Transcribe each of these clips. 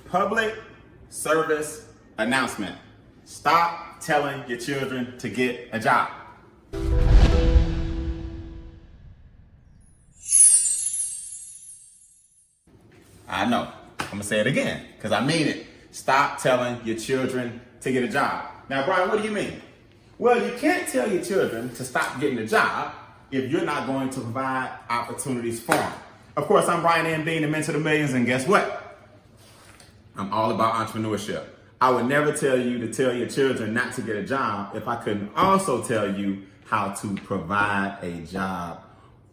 Public service announcement. Stop telling your children to get a job. I know. I'm gonna say it again, because I mean it. Stop telling your children to get a job. Now, Brian, what do you mean? Well, you can't tell your children to stop getting a job if you're not going to provide opportunities for them. Of course, I'm Brian Beane, the Mentor to Millions, and guess what? I'm all about entrepreneurship. I would never tell you to tell your children not to get a job if I couldn't also tell you how to provide a job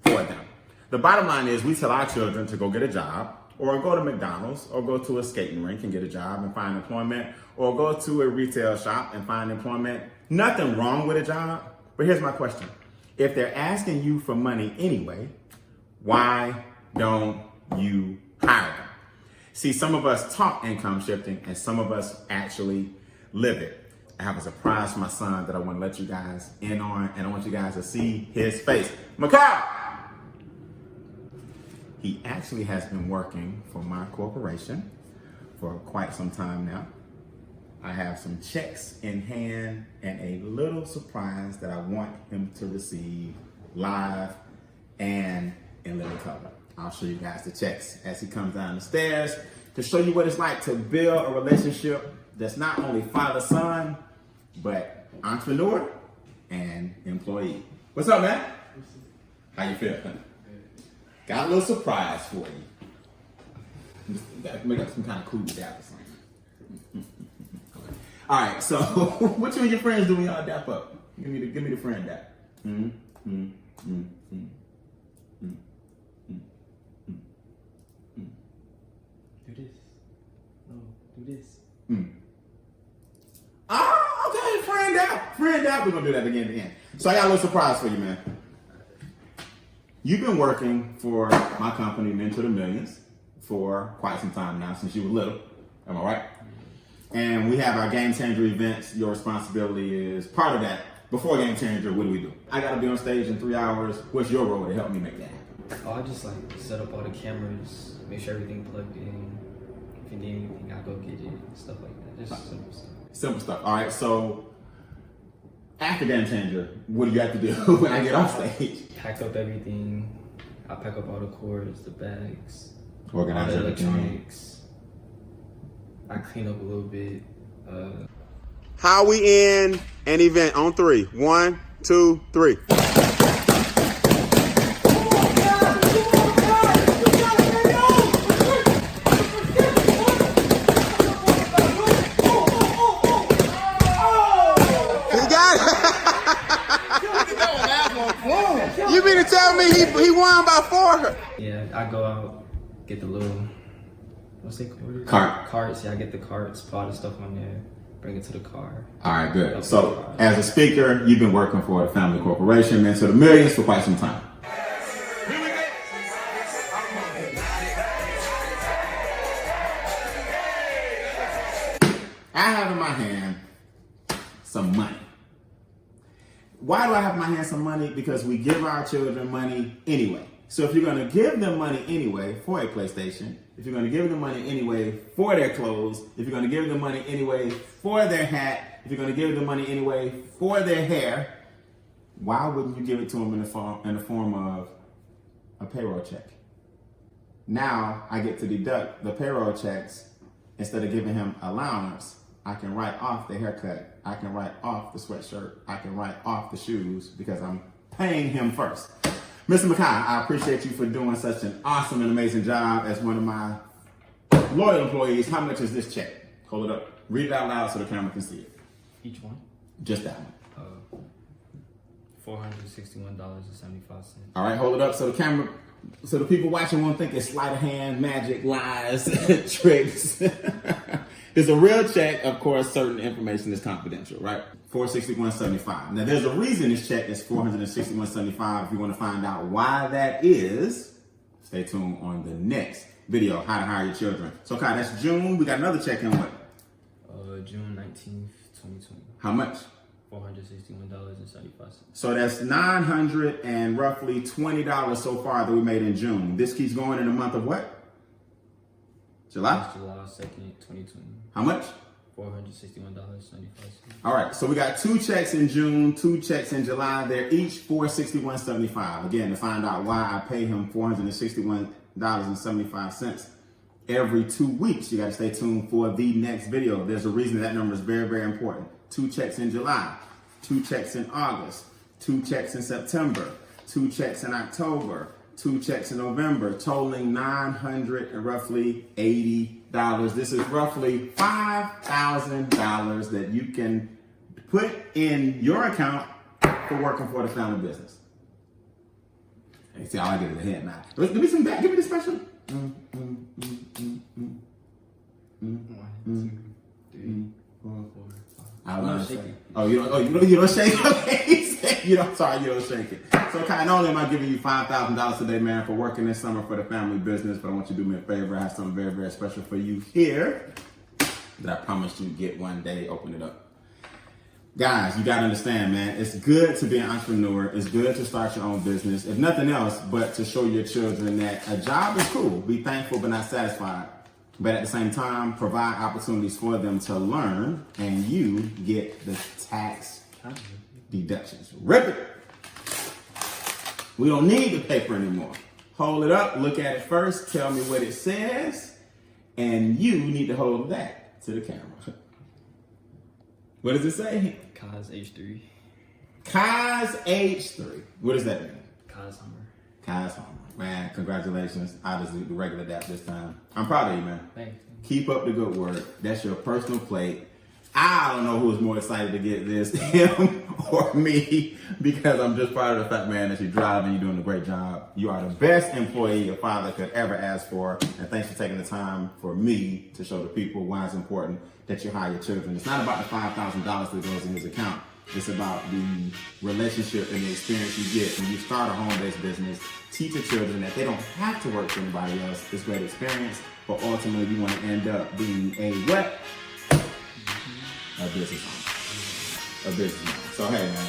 for them. The bottom line is we tell our children to go get a job, or go to McDonald's, or go to a skating rink and get a job and find employment, or go to a retail shop and find employment. Nothing wrong with a job, but here's my question. If they're asking you for money anyway, why don't you hire them? See, some of us talk income shifting and some of us actually live it. I have a surprise for my son that I want to let you guys in on, and I want you guys to see his face. Macau! He actually has been working for my corporation for quite some time now. I have some checks in hand and a little surprise that I want him to receive live and in living color. I'll show you guys the checks as he comes down the stairs to show you what it's like to build a relationship that's not only father-son, but entrepreneur and employee. What's up, man? How you feel? Got a little surprise for you. Make up some kind of cool dap or something. All right, so what you and your friends do when y'all dap up? Give me the friend dap. Do this. No, do this. Oh, okay, friend dap. Friend dap. We're gonna do that again at the end. So I got a little surprise for you, man. You've been working for my company, Mentor to Millions, for quite some time now, since you were little. Am I right? And we have our Game Changer events. Your responsibility is part of that. Before Game Changer, what do? I gotta be on stage in 3 hours. What's your role to help me make that happen? Oh, I just like set up all the cameras, make sure everything plugged in. If you need anything, I go get it, stuff like that. Just simple stuff. Simple stuff. All right, so after Game Changer, what do you have to do when I get off stage? Pack up everything. I pack up all the cords, the bags, Organize all the everything. electronics. I clean up a little bit. How we end an event on 3. 1, 2, 3. You mean to tell me he won by 4? Yeah, I go out, get the little, what's it called? Carts. Yeah, I get the carts, put all the stuff on there, bring it to the car. All right, good. So as a speaker, you've been working for the family corporation, Mentor to Millions, for quite some time. I have in my hand some money. Why do I have in my hand some money? Because we give our children money anyway. So if you're going to give them money anyway for a PlayStation, if you're going to give them money anyway for their clothes, if you're going to give them money anyway for their hat, if you're going to give them money anyway for their hair, why wouldn't you give it to them in the form of a payroll check? Now I get to deduct the payroll checks. Instead of giving him allowance, I can write off the haircut. I can write off the sweatshirt. I can write off the shoes because I'm paying him first. Mr. McKay, I appreciate you for doing such an awesome and amazing job as one of my loyal employees. How much is this check? Hold it up. Read it out loud so the camera can see it. Each one? Just that one. $461.75. All right, hold it up so the camera, so the people watching won't think it's sleight of hand, magic, lies, tricks. It's a real check. Of course, certain information is confidential, right? $461.75. Now, there's a reason this check is $461.75. If you want to find out why that is, stay tuned on the next video, How to Hire Your Children. So, Kai, that's June. We got another check in what? June 19th, 2020. How much? $461.75. So that's $900 and roughly $20 so far that we made in June. This keeps going in the month of what? July? July 2nd, 2020. How much? $461.75. All right, so we got 2 checks in June, 2 checks in July. They're each $461.75. Again, to find out why I pay him $461.75 every 2 weeks, you got to stay tuned for the next video. There's a reason that number is very, very important. 2 checks in July, 2 checks in August, 2 checks in September, 2 checks in October, 2 checks in November, totaling $980. This is roughly $5,000 that you can put in your account for working for the family business. And see, all I get is a head nod. Give me some back. Give me the special. 1, 2, 3, 4, 5. I don't shake it. You don't shake it. Okay. you don't shake it. So, not only am I giving you $5,000 today, man, for working this summer for the family business, but I want you to do me a favor. I have something very, very special for you here that I promised you get one day. Open it up. Guys, you got to understand, man, it's good to be an entrepreneur. It's good to start your own business. If nothing else, but to show your children that a job is cool. Be thankful, but not satisfied. But at the same time, provide opportunities for them to learn, and you get the tax deductions. Rip it. We don't need the paper anymore. Hold it up, look at it first, tell me what it says, and you need to hold that to the camera. What does it say? Kai's H3. Kai's H3. What does that mean? Kai's Hummer. Kai's Hummer. Man, congratulations. I just do the regular dap this time. I'm proud of you, man. Thanks. Keep up the good work. That's your personal plate. I don't know who's more excited to get this, him or me, because I'm just proud of the fact, man, that you're driving, you're doing a great job. You are the best employee your father could ever ask for. And thanks for taking the time for me to show the people why it's important that you hire your children. It's not about the $5,000 that goes in his account. It's about the relationship and the experience you get when you start a home-based business. Teach your children that they don't have to work for anybody else. It's great experience, but ultimately you want to end up being a what? A business owner. A business owner. So hey, man,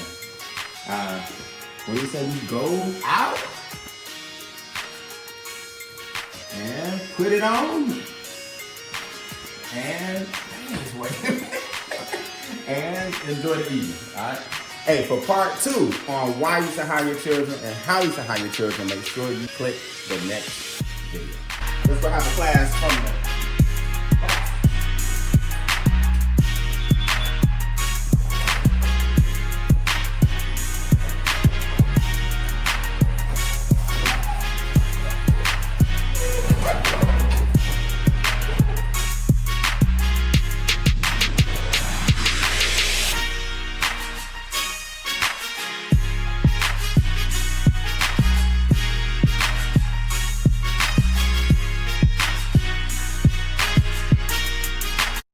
what do you say we go out and put it on and and enjoy the evening. All right. Hey, for part 2 on why you should hire your children and how you should hire your children, make sure you click the next video. Let's go have a class from the